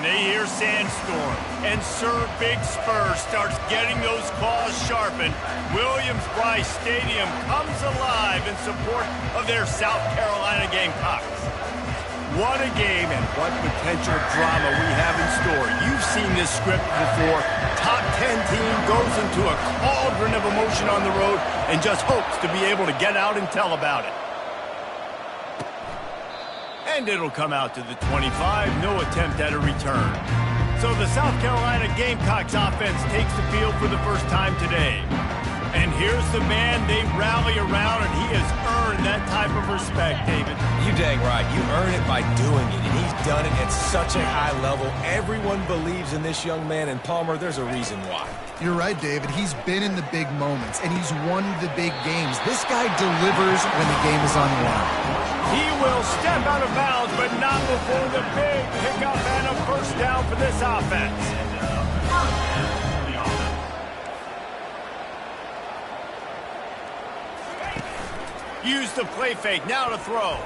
when they hear Sandstorm and Sir Big Spur starts getting those claws sharpened, Williams-Brice Stadium comes alive in support of their South Carolina Gamecocks. What a game and what potential drama we have in store. You've seen this script before. Top 10 team goes into a cauldron of emotion on the road and just hopes to be able to get out and tell about it. And it'll come out to the 25, no attempt at a return. So the South Carolina Gamecocks offense takes the field for the first time today. And here's the man they rally around, and he has earned that type of respect, David. You dang right. You earn it by doing it, and he's done it at such a high level. Everyone believes in this young man, and Palmer, there's a reason why. You're right, David. He's been in the big moments, and he's won the big games. This guy delivers when the game is on the line. He will step out of bounds, but not before the big pickup and a first down for this offense. Use the play fake, now to throw.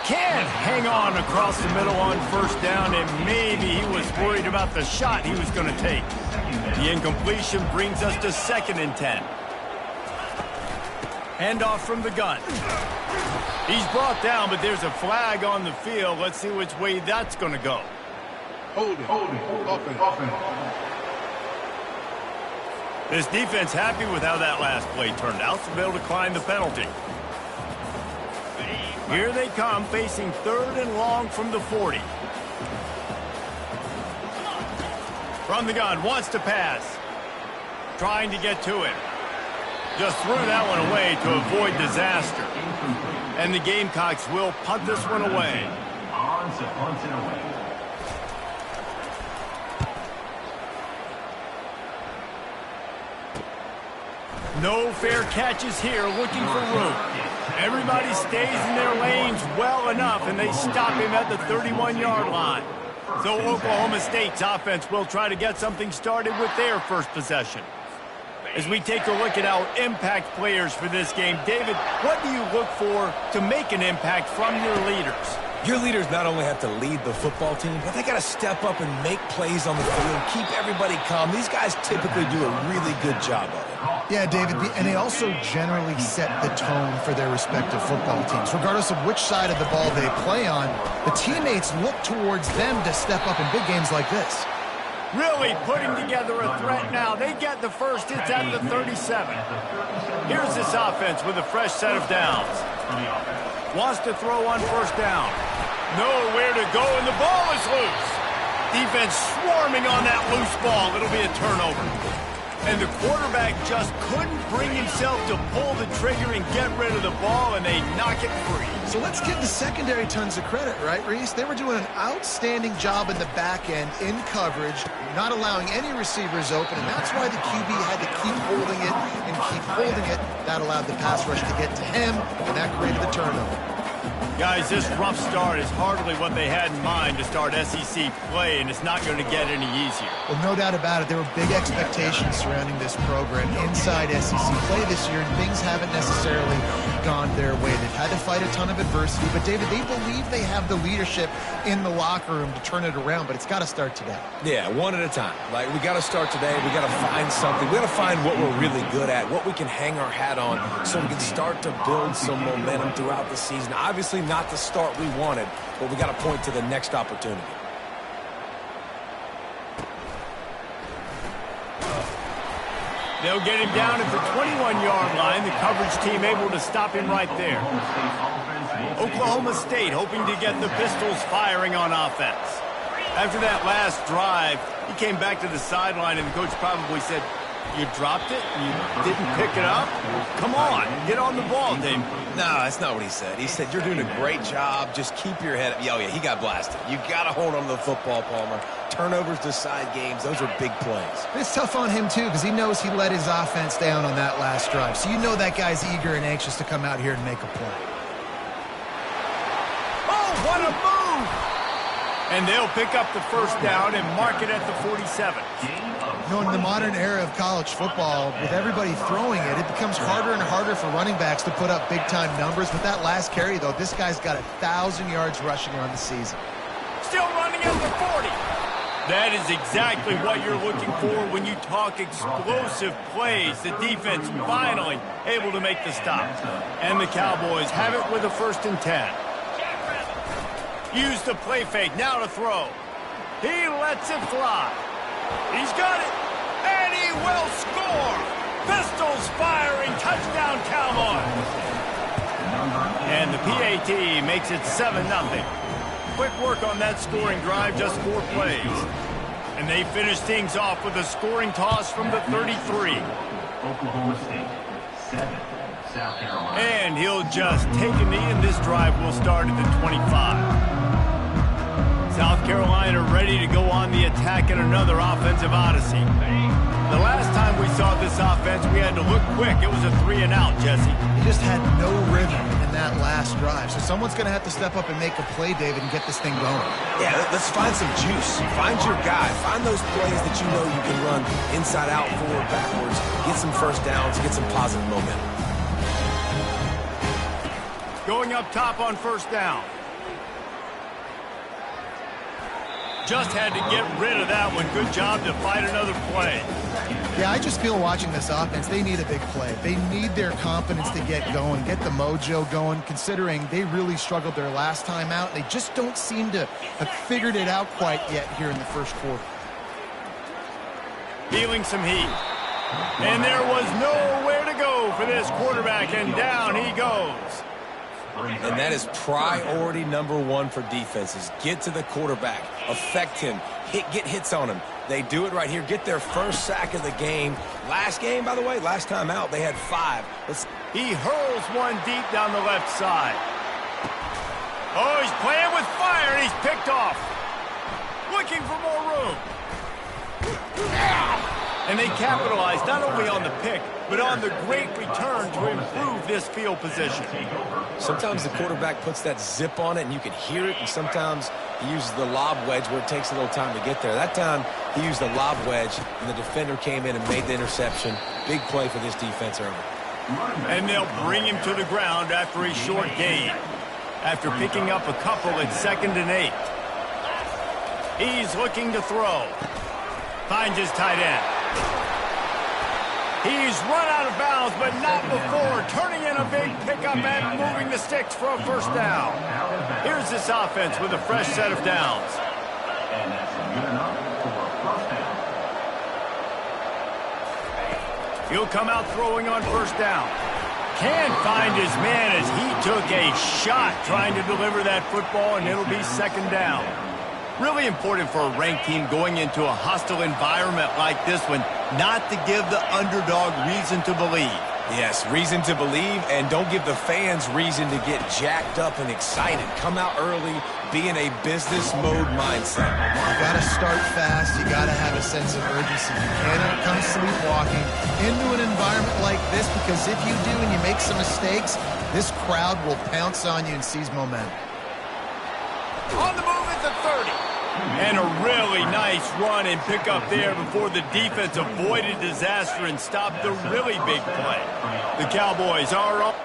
Can't hang on across the middle on first down, and maybe he was worried about the shot he was going to take. The incompletion brings us to 2nd and 10. Handoff from the gun. He's brought down, but there's a flag on the field. Let's see which way that's going to go. Hold it. Offense. This defense happy with how that last play turned out, so they'll decline the penalty. Here they come, facing 3rd and long from the 40. From the gun, wants to pass. Trying to get to it. Just threw that one away to avoid disaster. And the Gamecocks will punt this one away. No fair catches here, looking for room. Everybody stays in their lanes well enough, and they stop him at the 31-yard line. So Oklahoma State's offense will try to get something started with their first possession. As we take a look at our impact players for this game, David, what do you look for to make an impact from your leaders? Your leaders not only have to lead the football team, but they got to step up and make plays on the field, keep everybody calm. These guys typically do a really good job of it. Yeah, David, and they also generally set the tone for their respective football teams. Regardless of which side of the ball they play on, the teammates look towards them to step up in big games like this. Really putting together a threat now. They get the first. It's at the 37. Here's this offense with a fresh set of downs. Wants to throw on first down. Nowhere to go, and the ball is loose. Defense swarming on that loose ball. It'll be a turnover. And the quarterback just couldn't bring himself to pull the trigger and get rid of the ball, and they knock it free. So let's give the secondary tons of credit, right, Reese? They were doing an outstanding job in the back end, in coverage, not allowing any receivers open, and that's why the QB had to keep holding it and keep holding it. That allowed the pass rush to get to him, and that created the turnover. Guys, this rough start is hardly what they had in mind to start SEC play, and it's not going to get any easier. Well, no doubt about it. There were big expectations surrounding this program inside SEC play this year, and things haven't necessarily gone their way. They've had to fight a ton of adversity, but, David, they believe they have the leadership in the locker room to turn it around, but it's got to start today. Yeah, one at a time. Like, we got to start today. We got to find something. We got to find what we're really good at, what we can hang our hat on, so we can start to build some momentum throughout the season. Obviously, not the start we wanted, but we got to point to the next opportunity. They'll get him down at the 21-yard line. The coverage team able to stop him right there. Oklahoma State hoping to get the Pistols firing on offense. After that last drive, he came back to the sideline, and the coach probably said, "You dropped it? You didn't pick it up? Come on, get on the ball, Dave." No, that's not what he said. He said, "You're doing a great job. Just keep your head up." Oh, yeah, he got blasted. You got to hold on to the football, Palmer. Turnovers decide games. Those are big plays. It's tough on him, too, because he knows he let his offense down on that last drive. So you know that guy's eager and anxious to come out here and make a play. Oh, what a move! And they'll pick up the first down and mark it at the 47. You know, in the modern era of college football, with everybody throwing it, it becomes harder and harder for running backs to put up big-time numbers. With that last carry, though, this guy's got 1,000 yards rushing on the season. Still running at the 40. That is exactly what you're looking for when you talk explosive plays. The defense finally able to make the stop. And the Cowboys have it with a 1st and 10. Use the play fake, now to throw. He lets it fly. He's got it, and he will score. Pistols firing, touchdown Cowboys. And the PAT makes it 7-0. Quick work on that scoring drive, just 4 plays. And they finish things off with a scoring toss from the 33. Oklahoma State, 7, South Carolina. And he'll just take a knee, and this drive will start at the 25. South Carolina ready to go on the attack in another offensive odyssey. The last time we saw this offense, we had to look quick. It was a 3-and-out, Jesse. He just had no rhythm in that last drive. So someone's going to have to step up and make a play, David, and get this thing going. Yeah, let's find some juice. Find your guy. Find those plays that you know you can run inside out, forward, backwards. Get some first downs. Get some positive momentum. Going up top on 1st down. Just had to get rid of that one. Good job to fight another play. Yeah, I just feel watching this offense, they need a big play. They need their confidence to get going, get the mojo going, considering they really struggled their last time out. They just don't seem to have figured it out quite yet here in the 1st quarter. Feeling some heat. And there was nowhere to go for this quarterback, and down he goes. And that is priority number 1 for defenses. Get to the quarterback. Affect him. Get hits on him. They do it right here. Get their 1st sack of the game. Last game, by the way, last time out, they had 5. He hurls one deep down the left side. Oh, he's playing with fire, and he's picked off. Looking for more room. And they capitalize not only on the pick, but on the great return to improve this field position. Sometimes the quarterback puts that zip on it, and you can hear it, and sometimes he uses the lob wedge where it takes a little time to get there. That time, he used the lob wedge, and the defender came in and made the interception. Big play for this defense early. And they'll bring him to the ground after a short gain. After picking up a couple at 2nd and 8. He's looking to throw. Finds his tight end. He's run out of bounds, but not before turning in a big pickup and moving the sticks for a 1st down. Here's this offense with a fresh set of downs. And that's good enough for a 1st down. He'll come out throwing on 1st down. Can't find his man as he took a shot trying to deliver that football, and it'll be 2nd down. Really important for a ranked team going into a hostile environment like this one, not to give the underdog reason to believe. Yes, reason to believe, and don't give the fans reason to get jacked up and excited. Come out early, be in a business mode mindset. You got to start fast. You got to have a sense of urgency. You cannot come sleepwalking into an environment like this, because if you do and you make some mistakes, this crowd will pounce on you and seize momentum. On the move at the 30. And a really nice run and pick up there before the defense avoided disaster and stopped the really big play. The Cowboys are up.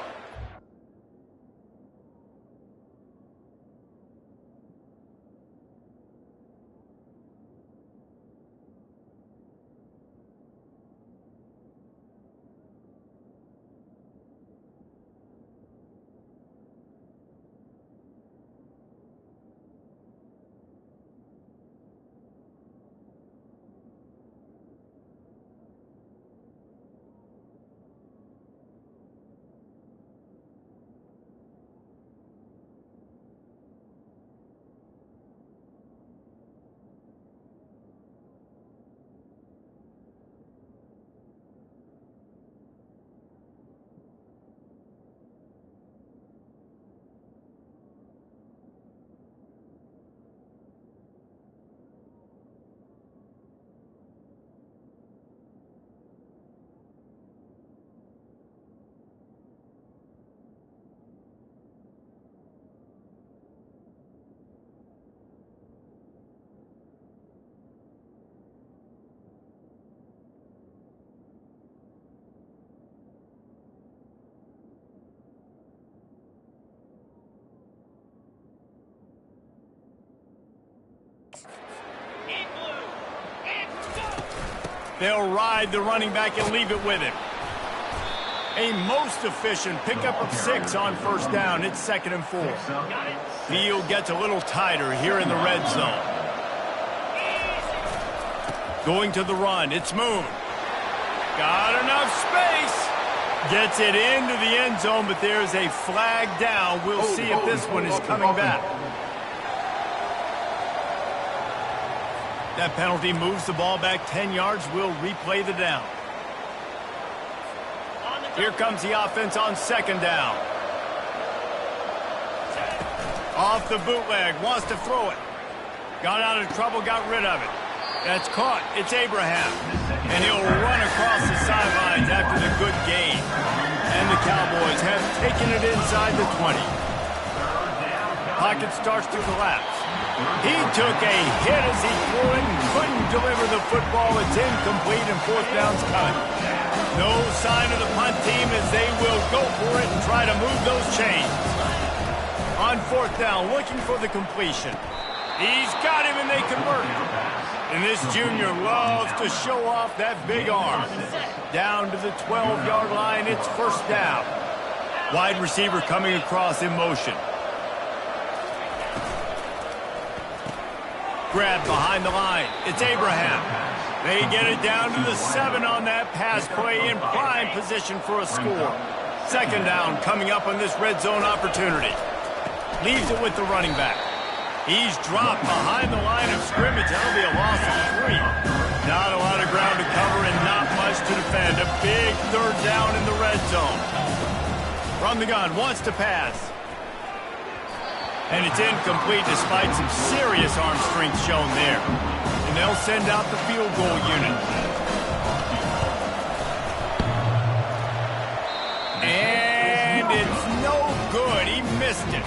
They'll ride the running back and leave it with him. A most efficient pickup of 6 on first down. It's 2nd and 4. Field gets a little tighter here in the red zone. Going to the run. It's Moon. Got enough space. Gets it into the end zone, but there's a flag down. We'll see if this one is coming back. That penalty moves the ball back 10 yards. We'll replay the down. Here comes the offense on 2nd down. Off the bootleg, wants to throw it. Got out of trouble, got rid of it. That's caught. It's Abraham. And he'll run across the sidelines after the good gain. And the Cowboys have taken it inside the 20. Pocket starts to collapse. He took a hit as he threw it and couldn't deliver the football. It's incomplete and 4th down's cut. No sign of the punt team as they will go for it and try to move those chains. On 4th down, looking for the completion. He's got him and they convert it. And this junior loves to show off that big arm. Down to the 12-yard line, it's 1st down. Wide receiver coming across in motion. Grab behind the line. It's Abraham. They get it down to the 7 on that pass play in prime position for a score. 2nd down coming up on this red zone opportunity. Leaves it with the running back. He's dropped behind the line of scrimmage. That'll be a loss of 3. Not a lot of ground to cover and not much to defend. A big 3rd down in the red zone. From the gun, wants to pass. And it's incomplete despite some serious arm strength shown there. And they'll send out the field goal unit. And it's no good. He missed it.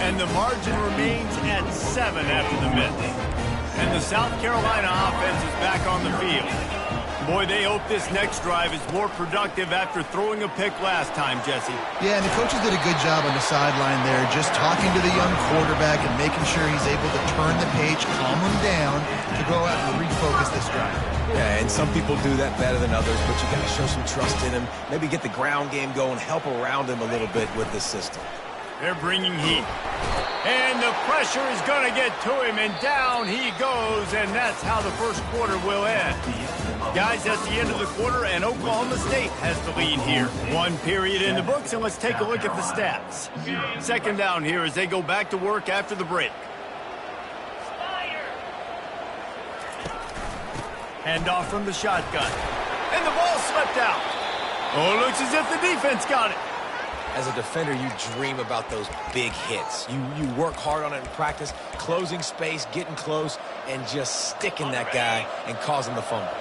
And the margin remains at 7 after the miss. And the South Carolina offense is back on the field. Boy, they hope this next drive is more productive after throwing a pick last time, Jesse. Yeah, and the coaches did a good job on the sideline there, just talking to the young quarterback and making sure he's able to turn the page, calm him down, to go out and refocus this drive. Yeah, and some people do that better than others, but you got to show some trust in him, maybe get the ground game going, help around him a little bit with this system. They're bringing heat. And the pressure is going to get to him, and down he goes, and that's how the first quarter will end. Guys, that's the end of the quarter, and Oklahoma State has the lead here. 1 period in the books, and let's take a look at the stats. 2nd down here as they go back to work after the break. Handoff from the shotgun. And the ball slipped out. Oh, it looks as if the defense got it. As a defender, you dream about those big hits. You work hard on it in practice, closing space, getting close, and just sticking that guy and causing the fumble.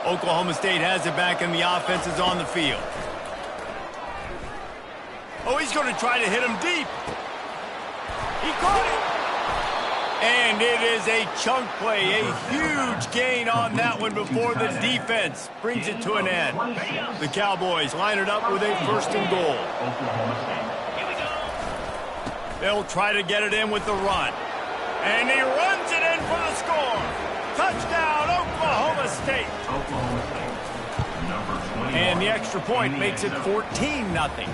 Oklahoma State has it back, and the offense is on the field. Oh, he's going to try to hit him deep. He caught it. And it is a chunk play, a huge gain on that one before the defense brings it to an end. The Cowboys line it up with a 1st and goal. They'll try to get it in with the run. And he runs it in for the score. Touchdown, Oklahoma State. And the extra point makes it 14-0.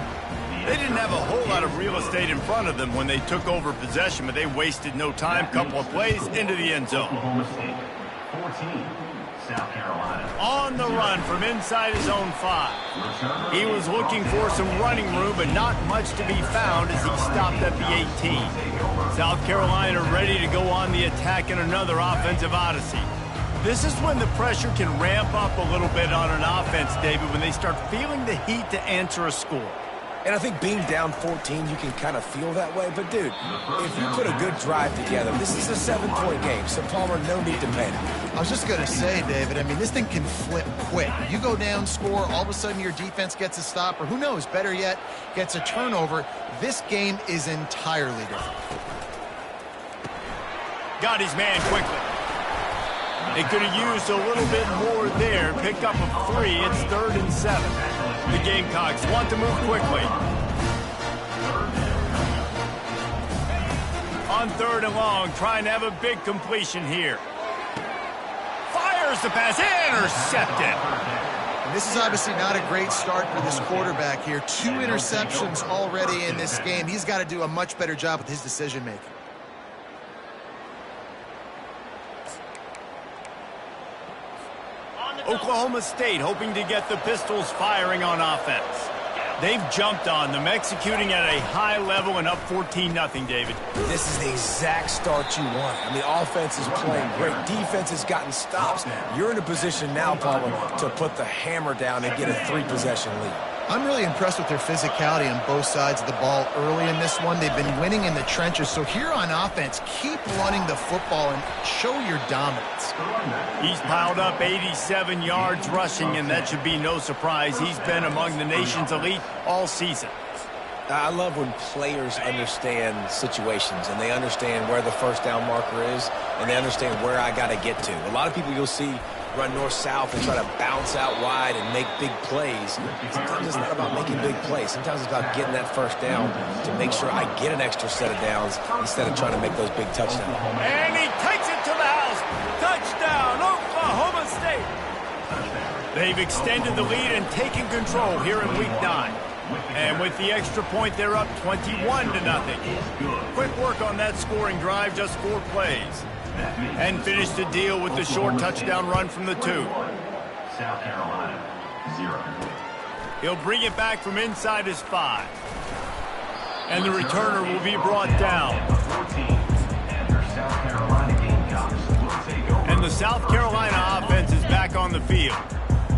They didn't have a whole lot of real estate in front of them when they took over possession, but they wasted no time. Couple of plays into the end zone. Oklahoma State, 14, South Carolina. On the run from inside his own 5. He was looking for some running room, but not much to be found as he stopped at the 18. South Carolina ready to go on the attack in another offensive odyssey. This is when the pressure can ramp up a little bit on an offense, David, when they start feeling the heat to answer a score. And I think being down 14, you can kind of feel that way. But, dude, if you put a good drive together, this is a 7-point game. So, Palmer, no need to panic. I was just going to say, David, I mean, this thing can flip quick. You go down, score, all of a sudden your defense gets a stop, or who knows, better yet, gets a turnover. This game is entirely different. Got his man quickly. They could have used a little bit more there. Pick up a 3. It's 3rd and 7. The Gamecocks want to move quickly. On On 3rd and long, trying to have a big completion here. Fires the pass, intercepted. And this is obviously not a great start for this quarterback here. 2 interceptions already in this game. He's got to do a much better job with his decision-making. Oklahoma State hoping to get the Pistols firing on offense. They've jumped on them, executing at a high level and up 14-0, David. This is the exact start you want. I mean, offense is playing great. Defense has gotten stops. You're in a position now, Paulo, to put the hammer down and get a 3-possession lead. I'm really impressed with their physicality on both sides of the ball early in this one. They've been winning in the trenches. So here on offense, keep running the football and show your dominance. He's piled up 87 yards rushing, and that should be no surprise. He's been among the nation's elite all season. I love when players understand situations and they understand where the first down marker is and they understand where I got to get to. A lot of people you'll see run north-south and try to bounce out wide and make big plays. Sometimes it's not about making big plays. Sometimes it's about getting that first down to make sure I get an extra set of downs instead of trying to make those big touchdowns. And he takes it to the house. Touchdown, Oklahoma State. They've extended the lead and taken control here in Week 9. And with the extra point, they're up 21-0. Quick work on that scoring drive, just 4 plays. And finish the deal with the short touchdown run from the 2. South Carolina, 0. He'll bring it back from inside his 5. And the returner will be brought down. And the South Carolina offense is back on the field.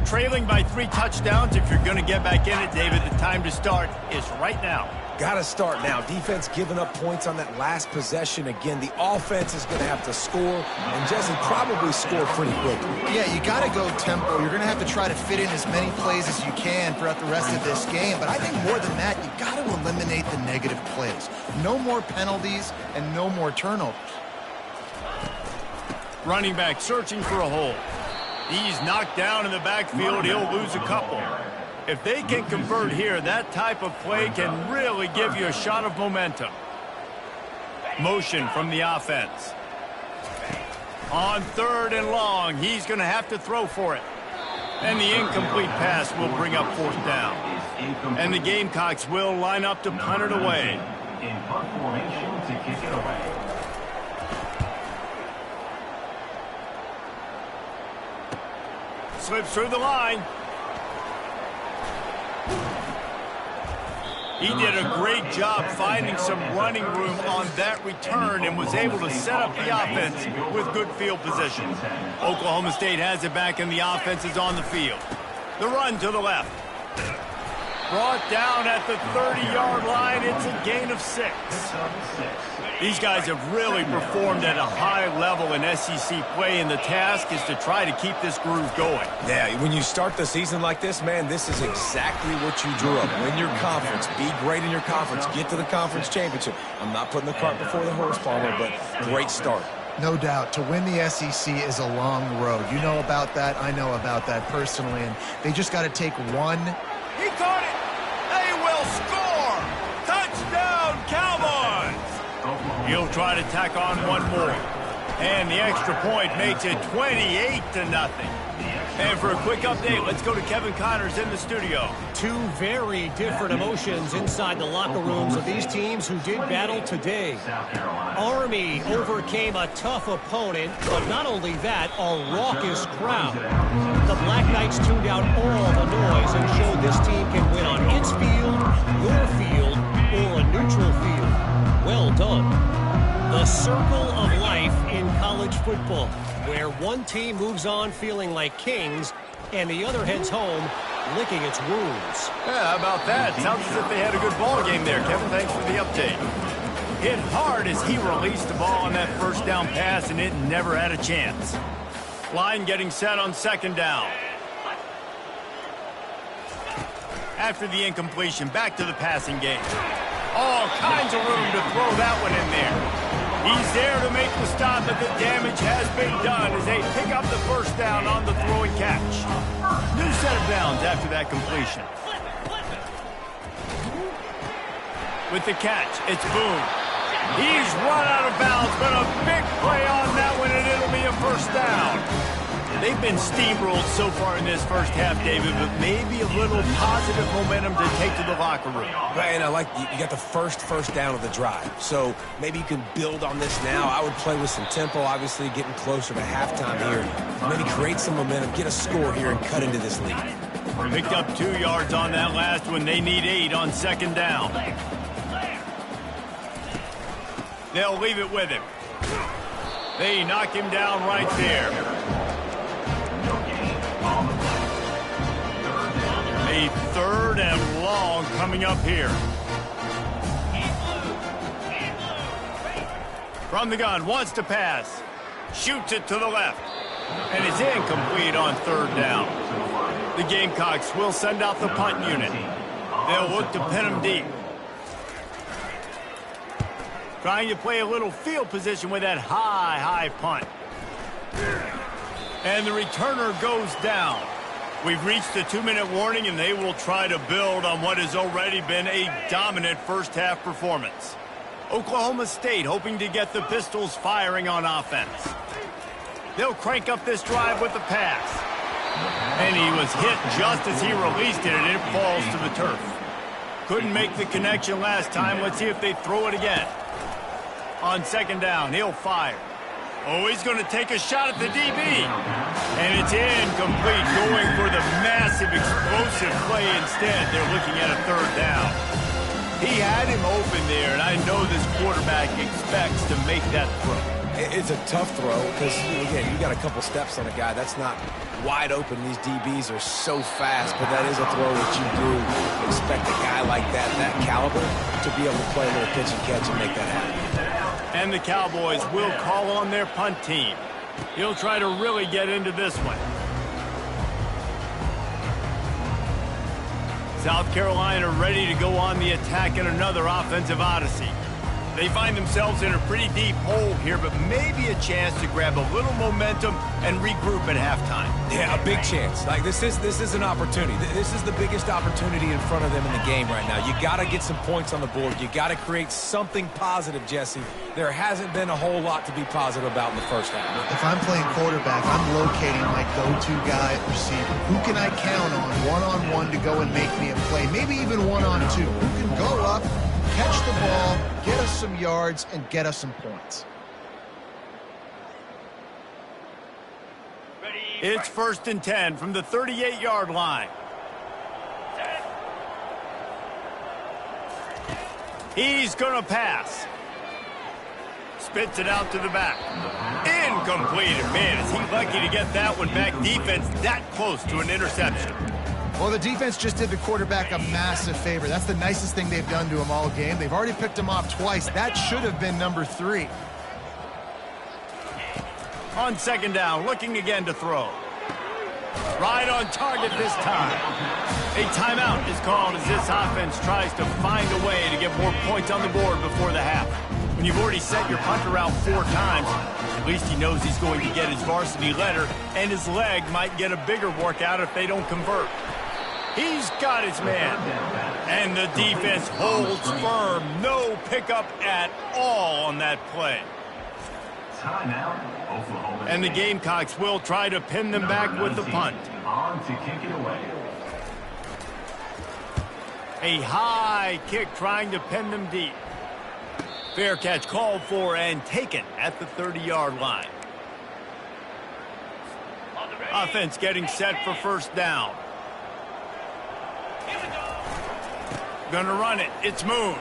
Trailing by 3 touchdowns. If you're going to get back in it, David, the time to start is right now. Got to start now. Defense giving up points on that last possession. Again, the offense is going to have to score, and Jesse probably score pretty quickly. Yeah, you got to go tempo. You're going to have to try to fit in as many plays as you can throughout the rest of this game. But I think more than that, you got to eliminate the negative plays. No more penalties and no more turnovers. Running back searching for a hole. He's knocked down in the backfield. He'll lose a couple. If they can convert here, that type of play can really give you a shot of momentum. Motion from the offense. On 3rd and long, he's going to have to throw for it. And the incomplete pass will bring up 4th down. And the Gamecocks will line up to punt it away. In punt formation to kick it away. Slips through the line. He did a great job finding some running room on that return and was able to set up the offense with good field position. Oklahoma State has it back and the offense is on the field. The run to the left. Brought down at the 30-yard line. It's a gain of 6. These guys have really performed at a high level in SEC play, and the task is to try to keep this groove going. Yeah, when you start the season like this, man, this is exactly what you drew up. Win your conference. Be great in your conference. Get to the conference championship. I'm not putting the cart before the horse, Palmer, but great start. No doubt. To win the SEC is a long road. You know about that. I know about that personally. And they just got to take one. He caught it. They will score. Touchdown, Cowboys. He'll try to tack on one more. And the extra point makes it 28-0. And for a quick update, let's go to Kevin Connors in the studio. 2 very different emotions inside the locker rooms of these teams who did battle today. Army overcame a tough opponent, but not only that, a raucous crowd. The Black Knights tuned out all the noise and showed this team can win on its field, your field, or a neutral field. Well done. The circle of life in college football, where one team moves on feeling like kings and the other heads home licking its wounds. Yeah, how about that? Sounds as if they had a good ball game there. Kevin, thanks for the update. Hit hard as he released the ball on that first down pass, and it never had a chance. Line getting set on 2nd down. After the incompletion, back to the passing game. All kinds of room to throw that one in there. He's there to make the stop, but the damage has been done as they pick up the first down on the throw and catch. New set of downs after that completion. With the catch, it's Boone. He's run out of bounds, but a big play on that one, and it'll be a first down. They've been steamrolled so far in this first half, David, but maybe a little positive momentum to take to the locker room. Right, and I like you got the first down of the drive, so maybe you can build on this now. I would play with some tempo, obviously getting closer to halftime here. Maybe create some momentum, get a score here, and cut into this lead. Picked up 2 yards on that last one. They need 8 on second down. They'll leave it with him. They knock him down right there. A 3rd and long coming up here. From the gun, wants to pass. Shoots it to the left. And it's incomplete on 3rd down. The Gamecocks will send out the punt unit. They'll look to pin him deep. Trying to play a little field position with that high punt. And the returner goes down. We've reached the 2-minute warning, and they will try to build on what has already been a dominant first-half performance. Oklahoma State hoping to get the Pistols firing on offense. They'll crank up this drive with the pass. And he was hit just as he released it, and it falls to the turf. Couldn't make the connection last time. Let's see if they throw it again. On second down, he'll fire. Oh, he's going to take a shot at the DB. And it's incomplete, going for the massive, explosive play instead. They're looking at a 3rd down. He had him open there, and I know this quarterback expects to make that throw. It's a tough throw because, again, you got a couple steps on a guy. That's not wide open. These DBs are so fast, but that is a throw that you do expect a guy like that caliber, to be able to play a little pitch and catch and make that happen. And the Cowboys will call on their punt team. He'll try to really get into this one. South Carolina ready to go on the attack in another offensive odyssey. They find themselves in a pretty deep hole here, but maybe a chance to grab a little momentum and regroup at halftime. Yeah, a big chance. Like this is an opportunity. This is the biggest opportunity in front of them in the game right now. You got to get some points on the board. You got to create something positive, Jesse. There hasn't been a whole lot to be positive about in the first half. If I'm playing quarterback, I'm locating my go-to guy at receiver. Who can I count on one-on-one to go and make me a play? Maybe even one-on-two. Who can go up, catch the ball, get us some yards, and get us some points. It's 1st and 10 from the 38-yard line. He's going to pass. Spits it out to the back. Incomplete. Man, is he lucky to get that one back. Defense that close to an interception. Well, the defense just did the quarterback a massive favor. That's the nicest thing they've done to him all game. They've already picked him off twice. That should have been number 3. On second down, looking again to throw. Right on target this time. A timeout is called as this offense tries to find a way to get more points on the board before the half. When you've already sent your punter out 4 times, at least he knows he's going to get his varsity letter, and his leg might get a bigger workout if they don't convert. He's got his man. And the defense holds firm. No pickup at all on that play. And the Gamecocks will try to pin them back with the punt. On to kick it away. A high kick trying to pin them deep. Fair catch called for and taken at the 30-yard line. Offense getting set for first down. Gonna run it. It's Moon.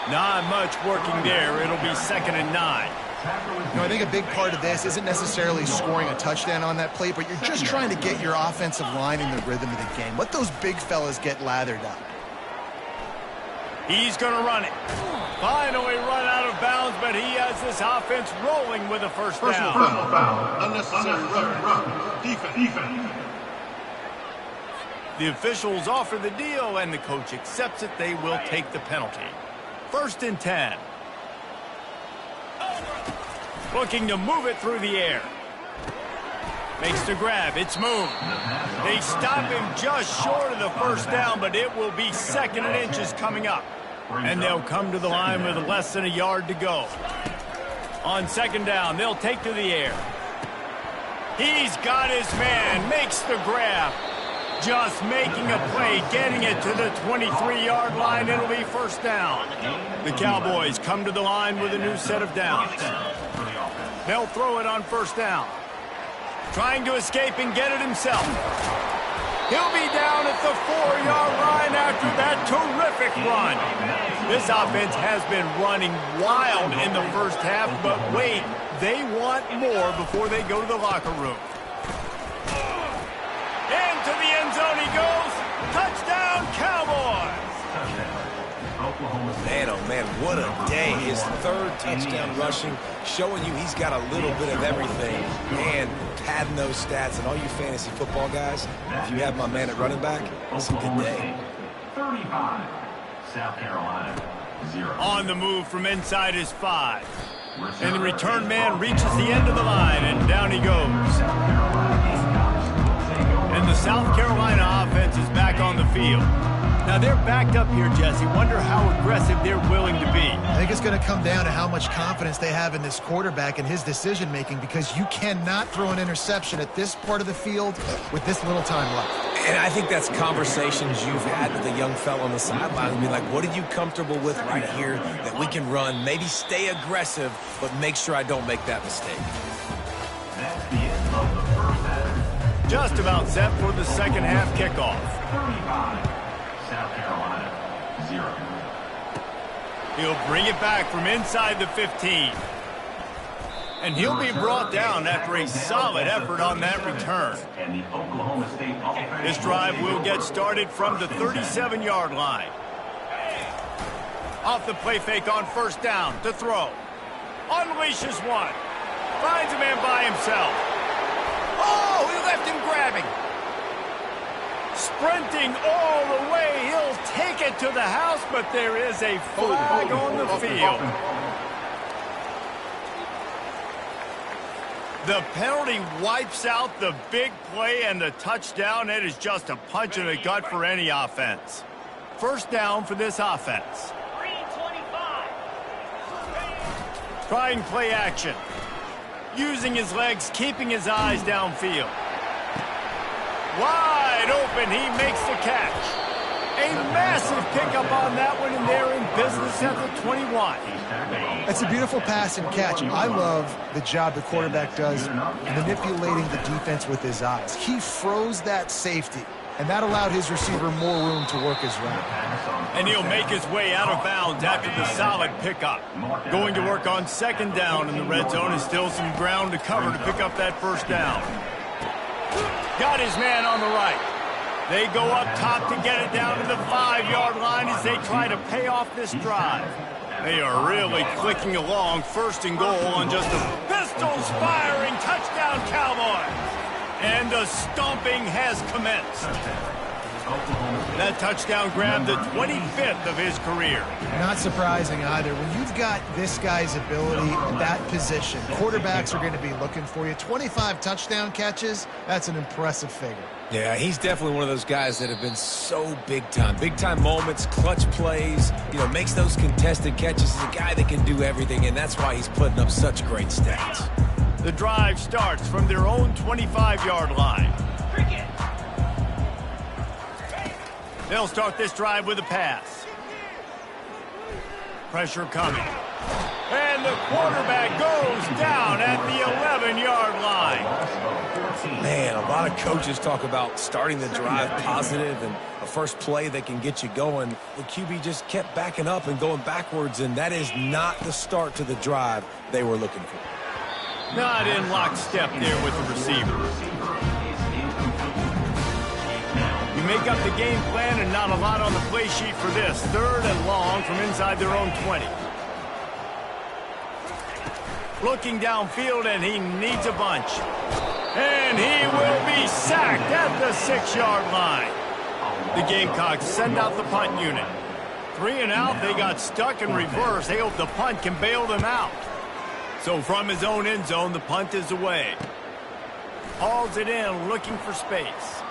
Not much working there. It'll be 2nd and 9. You know, I think a big part of this isn't necessarily scoring a touchdown on that play, but you're just trying to get your offensive line in the rhythm of the game. Let those big fellas get lathered up. He's going to run it. Finally run out of bounds, but he has this offense rolling with a first down. Personal foul. Unnecessary run. Defense. The officials offer the deal, and the coach accepts it. They will take the penalty. 1st and 10. Looking to move it through the air. Makes the grab. It's Moon. They stop him just short of the first down, but it will be 2nd and inches coming up. And they'll come to the line with less than a yard to go. On second down, they'll take to the air. He's got his man, makes the grab. Just making a play, getting it to the 23-yard line. It'll be first down. The Cowboys come to the line with a new set of downs. They'll throw it on first down. Trying to escape and get it himself. He'll be down at the 4-yard line after that terrific run. This offense has been running wild in the first half, but wait, they want more before they go to the locker room. Into the end zone he goes. Touchdown, Cowboys! Man, oh man, what a day. His third touchdown rushing, showing you he's got a little bit of everything. And padding those stats, and all you fantasy football guys, if you have my man at running back, it's a good day. 35, South Carolina, 0. On the move from inside his 5. And the return man reaches the end of the line, and down he goes. And the South Carolina offense is back on the field. Now, they're backed up here, Jesse. Wonder how aggressive they're willing to be. I think it's going to come down to how much confidence they have in this quarterback and his decision-making, because you cannot throw an interception at this part of the field with this little time left. And I think that's conversations you've had with a young fellow on the sideline and be like, what are you comfortable with right here that we can run? Maybe stay aggressive, but make sure I don't make that mistake. That's the end of the first half. Just about set for the second half kickoff. 35, South Carolina, 0. He'll bring it back from inside the 15. And he'll be brought down after a solid effort on that return. And the Oklahoma State offense. This drive will get started from the 37-yard line. Off the play fake on first down to throw. Unleashes one. Finds a man by himself. Oh, he left him grabbing. Sprinting all the way. He'll take it to the house, but there is a flag on the field. The penalty wipes out the big play and the touchdown. It is just a punch in the gut for any offense. First down for this offense. 325. Trying play action. Using his legs, keeping his eyes downfield. Wide open, he makes the catch. A massive pickup on that one, and they're in business at the 21. It's a beautiful pass and catch. I love the job the quarterback does manipulating the defense with his eyes. He froze that safety, and that allowed his receiver more room to work his route. And he'll make his way out of bounds after the solid pickup. Going to work on second down in the red zone, and still some ground to cover to pick up that first down. Got his man on the right. They go up top to get it down to the 5-yard line as they try to pay off this drive. They are really clicking along, first and goal on just a pistols firing. Touchdown, Cowboys. And the stomping has commenced. That touchdown grabbed the 25th of his career. Not surprising either. When you've got this guy's ability at that position, quarterbacks are going to be looking for you. 25 touchdown catches, that's an impressive figure. Yeah, he's definitely one of those guys that have been so big time. Big time moments, clutch plays, makes those contested catches. He's a guy that can do everything, and that's why he's putting up such great stats. The drive starts from their own 25-yard line. They'll start this drive with a pass. Pressure coming. And the quarterback goes down at the 11-yard line. Man, a lot of coaches talk about starting the drive positive and a first play that can get you going. The QB just kept backing up and going backwards, and that is not the start to the drive they were looking for. Not in lockstep there with the receiver. You make up the game plan and not a lot on the play sheet for this. Third and long from inside their own 20. Looking downfield, and he needs a bunch. And he will be sacked at the 6-yard line. The Gamecocks send out the punt unit. 3 and out, they got stuck in reverse. They hope the punt can bail them out. So from his own end zone, the punt is away. Hauls it in, looking for space.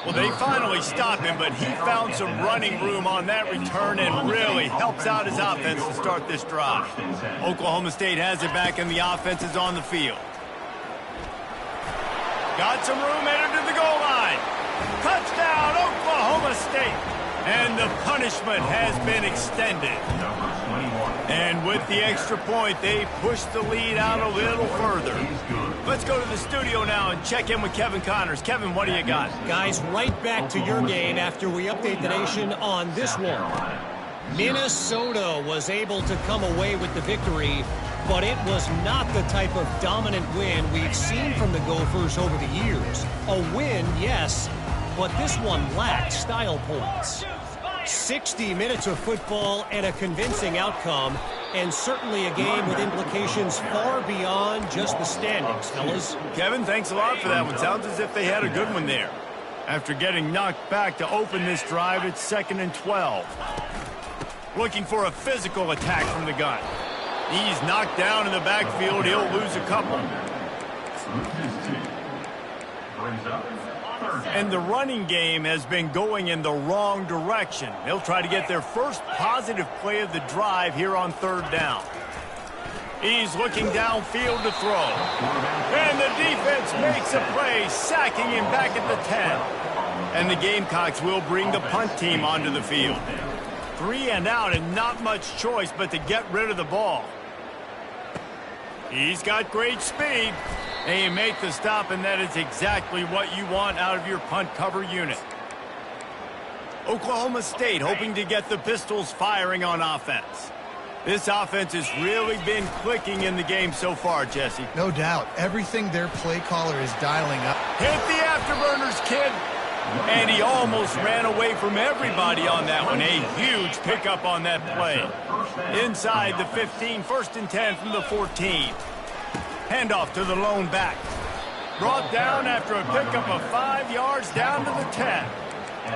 Well, they finally stop him, but he found some running room on that return and really helps out his offense to start this drive. Oklahoma State has it back, and the offense is on the field. Got some room headed to the goal line. Touchdown, Oklahoma State. And the punishment has been extended. And with the extra point, they push the lead out a little further. Let's go to the studio now and check in with Kevin Connors. Kevin, what do you got? Guys, right back to your game after we update the nation on this one. Minnesota was able to come away with the victory, but it was not the type of dominant win we've seen from the Gophers over the years. A win, yes, but this one lacked style points. 60 minutes of football and a convincing outcome, and certainly a game with implications far beyond just the standings, fellas. Kevin, thanks a lot for that one. Sounds as if they had a good one there. After getting knocked back to open this drive, it's 2nd and 12. Looking for a physical attack from the gun. He's knocked down in the backfield. He'll lose a couple. And the running game has been going in the wrong direction. They'll try to get their first positive play of the drive here on 3rd down. He's looking downfield to throw. And the defense makes a play, sacking him back at the 10. And the Gamecocks will bring the punt team onto the field. 3 and out and not much choice but to get rid of the ball. He's got great speed. And you make the stop, and that is exactly what you want out of your punt cover unit. Oklahoma State hoping to get the Pistols firing on offense. This offense has really been clicking in the game so far, Jesse. No doubt. Everything their play caller is dialing up. Hit the afterburners, kid. And he almost ran away from everybody on that one. A huge pickup on that play. Inside the 15, 1st and 10 from the 14. Handoff to the lone back. Brought down after a pickup of 5 yards down to the 10.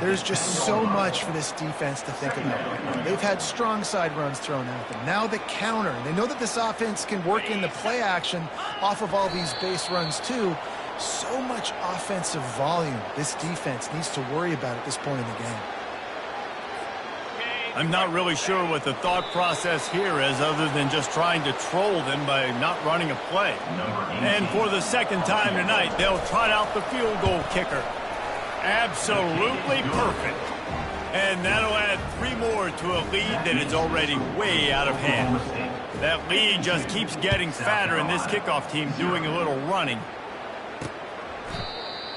There's just so much for this defense to think about. They've had strong side runs thrown at them. Now the counter. They know that this offense can work in the play action off of all these base runs too. So much offensive volume this defense needs to worry about at this point in the game. I'm not really sure what the thought process here is other than just trying to troll them by not running a play. And for the 2nd time tonight, they'll trot out the field goal kicker. Absolutely perfect. And that'll add 3 more to a lead that is already way out of hand. That lead just keeps getting fatter, and this kickoff team doing a little running.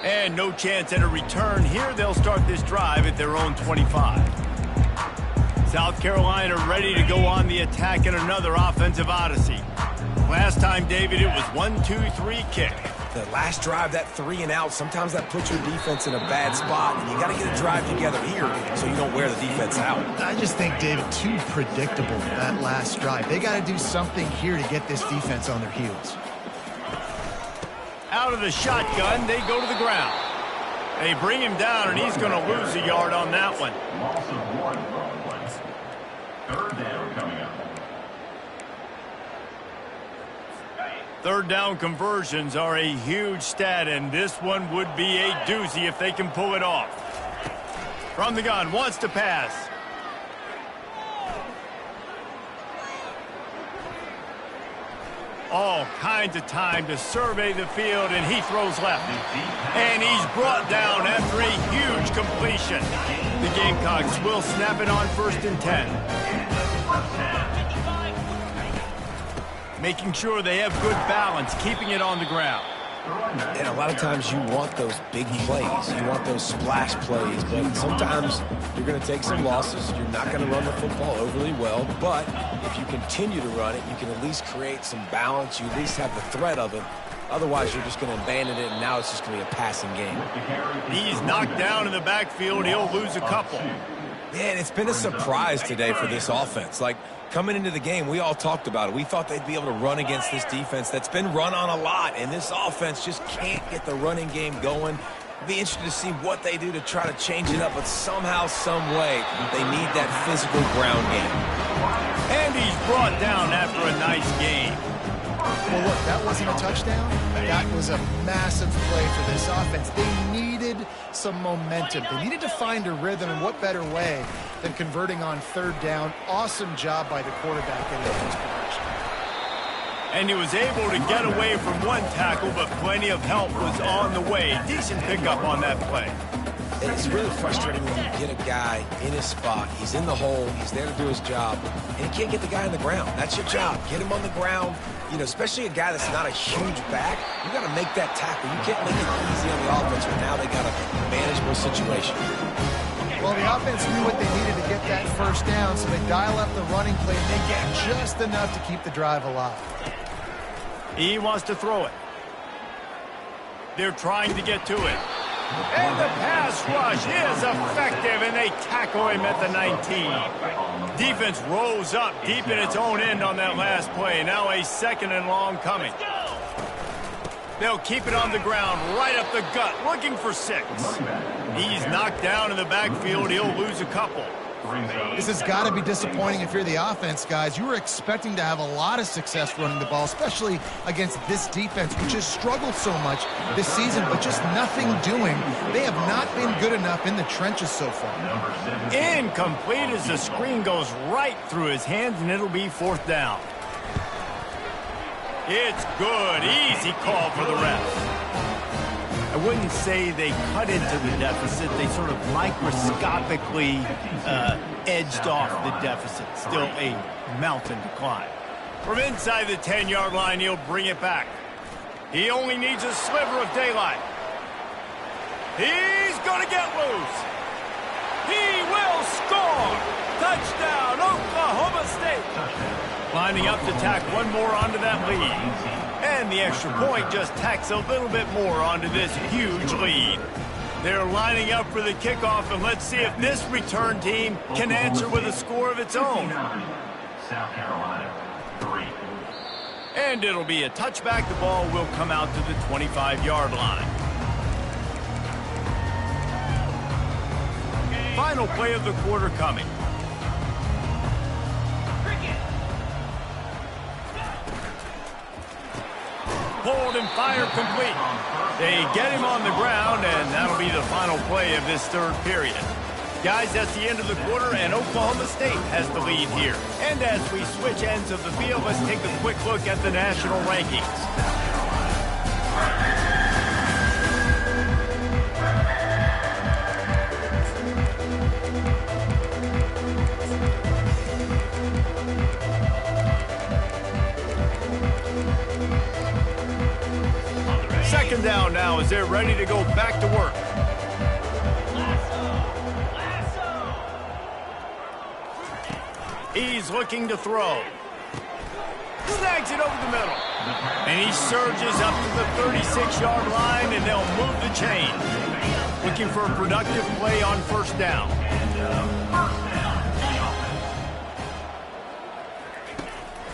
And no chance at a return. Here they'll start this drive at their own 25. South Carolina ready to go on the attack in another offensive odyssey. Last time, David, it was 1-2-3 kick. The last drive, that 3 and out, sometimes that puts your defense in a bad spot, and you got to get a drive together here so you don't wear the defense out. I just think, David, too predictable, that last drive. They got to do something here to get this defense on their heels. Out of the shotgun, they go to the ground. They bring him down, and he's going to lose a yard on that one. Loss of 1 on the play. 3rd down coming up. 3rd down conversions are a huge stat, and this one would be a doozy if they can pull it off. From the gun, wants to pass. All kinds of time to survey the field, and he throws left. And he's brought down after a huge completion. The Gamecocks will snap it on 1st and 10. Making sure they have good balance, keeping it on the ground. And a lot of times you want those big plays. You want those splash plays. But sometimes you're going to take some losses. You're not going to run the football overly well. But if you continue to run it, you can at least create some balance. You at least have the threat of it. Otherwise, you're just going to abandon it, and now it's just going to be a passing game. He's knocked down in the backfield. He'll lose a couple. Man, it's been a surprise today for this offense. Like, coming into the game, we all talked about it. We thought they'd be able to run against this defense that's been run on a lot, and this offense just can't get the running game going. It'll be interesting to see what they do to try to change it up, but somehow, some way, they need that physical ground game. And he's brought down after a nice game. Well, look, that wasn't a touchdown. That was a massive play for this offense. They needed some momentum. They needed to find a rhythm, and what better way than converting on third down. Awesome job by the quarterback in his progression. And he was able to get away from one tackle, but plenty of help was on the way. Decent pickup on that play. It's really frustrating when you get a guy in his spot. He's in the hole. He's there to do his job. And you can't get the guy on the ground. That's your job. Get him on the ground. You know, especially a guy that's not a huge back. You got to make that tackle. You can't make it easy on the offense, but now they got a manageable situation. Well, the offense knew what they needed to get that first down, so they dial up the running play, and they get just enough to keep the drive alive. He wants to throw it. They're trying to get to it. And the pass rush is effective, and they tackle him at the 19. Defense rolls up deep in its own end on that last play. Now a 2nd and long coming. They'll keep it on the ground, right up the gut, looking for 6. He's knocked down in the backfield. He'll lose a couple. This has got to be disappointing if you're the offense, guys. You were expecting to have a lot of success running the ball, especially against this defense, which has struggled so much this season, but just nothing doing. They have not been good enough in the trenches so far. Incomplete as the screen goes right through his hands, and it'll be 4th down. It's good. Easy call for the ref. I wouldn't say they cut into the deficit. They sort of microscopically edged off the deficit. Still a mountain to climb. From inside the 10-yard line, he'll bring it back. He only needs a sliver of daylight. He's going to get loose. He will score. Touchdown, Oklahoma State. Lining up to tack one more onto that lead. And the extra point just tacks a little bit more onto this huge lead. They're lining up for the kickoff, and let's see if this return team can answer with a score of its own. South Carolina, 3. And it'll be a touchback. The ball will come out to the 25-yard line. Final play of the quarter coming. Hold and fire complete. They get him on the ground, and that'll be the final play of this 3rd period. Guys, that's the end of the quarter, and Oklahoma State has the lead here. And as we switch ends of the field, let's take a quick look at the national rankings. Second down now as they're ready to go back to work. He's looking to throw. Snags it over the middle. And he surges up to the 36-yard line, and they'll move the chain. Looking for a productive play on 1st down.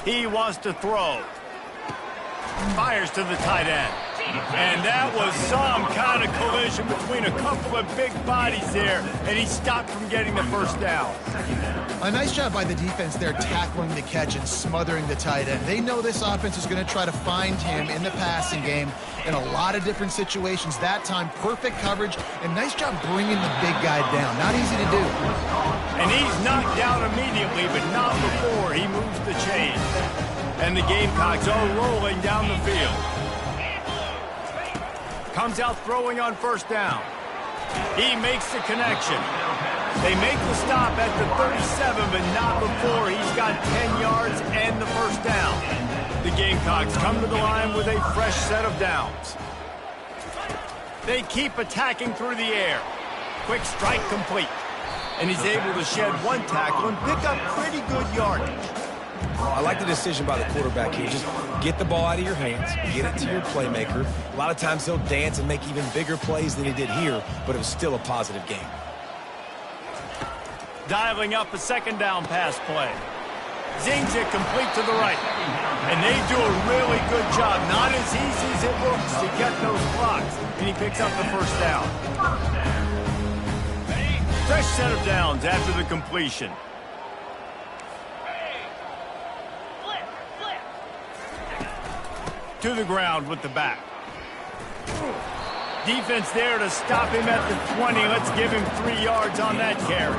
He wants to throw. Fires to the tight end. And that was some kind of collision between a couple of big bodies there, and he stopped from getting the 1st down. A nice job by the defense there tackling the catch and smothering the tight end. They know this offense is going to try to find him in the passing game in a lot of different situations. That time, perfect coverage, and nice job bringing the big guy down. Not easy to do. And he's knocked down immediately, but not before he moves the chain. And the Gamecocks are rolling down the field. Comes out throwing on 1st down. He makes the connection. They make the stop at the 37, but not before he's got 10 yards and the 1st down. The Gamecocks come to the line with a fresh set of downs. They keep attacking through the air. Quick strike complete. And he's able to shed one tackle and pick up pretty good yardage. I like the decision by the quarterback here. Just get the ball out of your hands, get it to your playmaker. A lot of times he'll dance and make even bigger plays than he did here, but it was still a positive game. Dialing up a 2nd down pass play. Zings it complete to the right. And they do a really good job. Not as easy as it looks to get those blocks. And he picks up the 1st down. Fresh set of downs after the completion. to the ground with the back. Defense there to stop him at the 20. Let's give him 3 yards on that carry.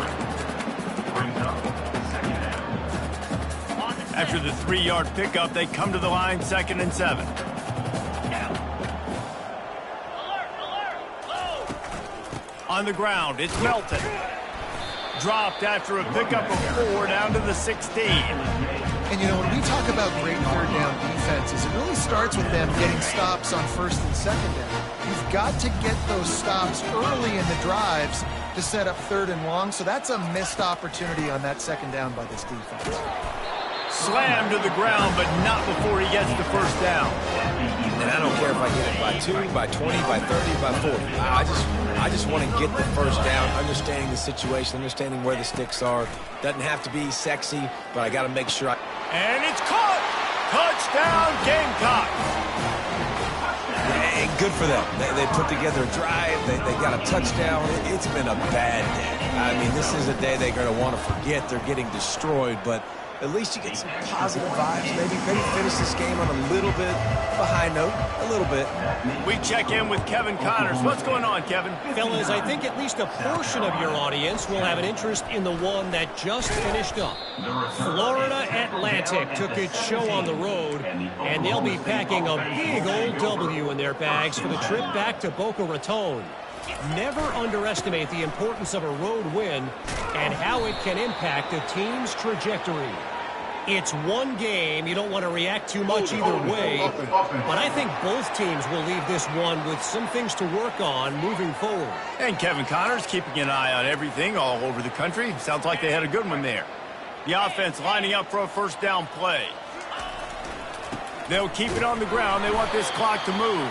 After the 3-yard pickup, they come to the line, 2nd and 7. On the ground, it's Melton. Dropped after a pickup of 4 down to the 16. And, you know, when we talk about great third down defenses, it really starts with them getting stops on 1st and 2nd down. You've got to get those stops early in the drives to set up 3rd and long, so that's a missed opportunity on that 2nd down by this defense. Slammed to the ground, but not before he gets the 1st down. And I don't care if I get it by 2, by 20, by 30, by 40. I just want to get the 1st down, understanding the situation, understanding where the sticks are. Doesn't have to be sexy, but I got to make sure And it's caught! Touchdown, Gamecocks! And good for them. They put together a drive. They got a touchdown. It's been a bad day. I mean, this is a day they're going to want to forget. They're getting destroyed, but at least you get some positive vibes. Maybe finish this game on a little bit of a high note, a little bit. We check in with Kevin Connors. What's going on, Kevin? Fellas, I think at least a portion of your audience will have an interest in the one that just finished up. Florida Atlantic took its show on the road, and they'll be packing a big old W in their bags for the trip back to Boca Raton. Never underestimate the importance of a road win and how it can impact a team's trajectory. It's one game. You don't want to react too much either way, but I think both teams will leave this one with some things to work on moving forward. And Kevin Connors keeping an eye on everything all over the country. Sounds like they had a good one there. The offense lining up for a 1st down play. They'll keep it on the ground. They want this clock to move.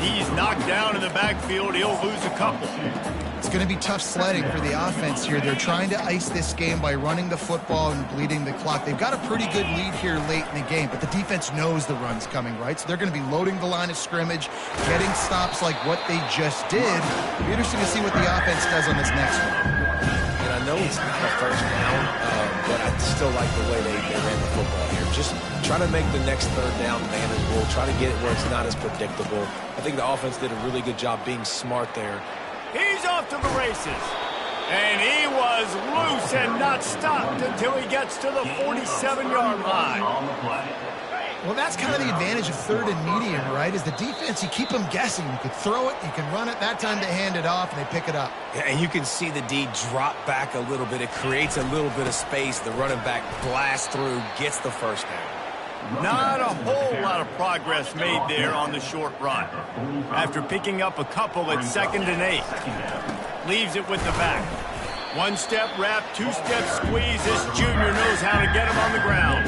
He's knocked down in the backfield. He'll lose a couple. It's going to be tough sledding for the offense here. They're trying to ice this game by running the football and bleeding the clock. They've got a pretty good lead here late in the game, but the defense knows the run's coming, right? So they're going to be loading the line of scrimmage, getting stops like what they just did. It'll be interesting to see what the offense does on this next one. And I know it's not a 1st down, but I still like the way they ran the football here. Just try to make the next 3rd down manageable. Try to get it where it's not as predictable. I think the offense did a really good job being smart there. He's off to the races. And he was loose and not stopped until he gets to the 47-yard line. Well, that's kind of the advantage of 3rd and medium, right? Is the defense, you keep them guessing. You can throw it, you can run it. That time they hand it off, and they pick it up. Yeah, and you can see the D drop back a little bit. It creates a little bit of space. The running back blasts through, gets the 1st down. Not a whole lot of progress made there on the short run. After picking up a couple at 2nd and 8. Leaves it with the back. 1-step wrap, 2-step squeeze. This junior knows how to get him on the ground.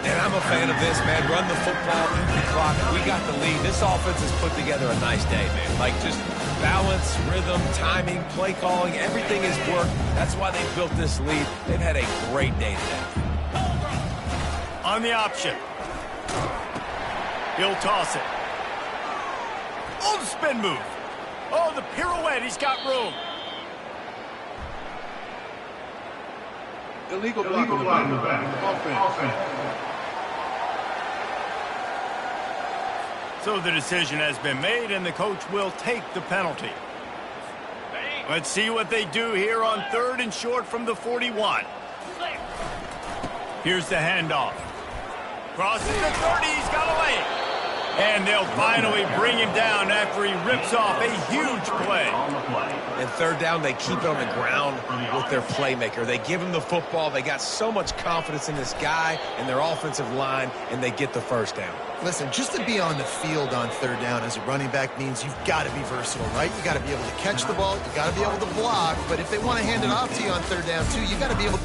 And I'm a fan of this, man. Run the football, move the clock. We got the lead. This offense has put together a nice day, man. Like, just balance, rhythm, timing, play calling, everything has worked. That's why they built this lead. They've had a great day today. On the option. He'll toss it. Oh, the spin move. Oh, the pirouette. He's got room. Illegal block in the back. Offense. So the decision has been made, and the coach will take the penalty. Let's see what they do here on 3rd and short from the 41. Here's the handoff. Crosses the 30, he's got away. And they'll finally bring him down after he rips off a huge play. And 3rd down, they keep it on the ground with their playmaker. They give him the football. They got so much confidence in this guy and their offensive line, and they get the 1st down. Listen, just to be on the field on 3rd down as a running back means you've got to be versatile, right? You got to be able to catch the ball. You got to be able to block. But if they want to hand it off to you on 3rd down, too, you got to be able to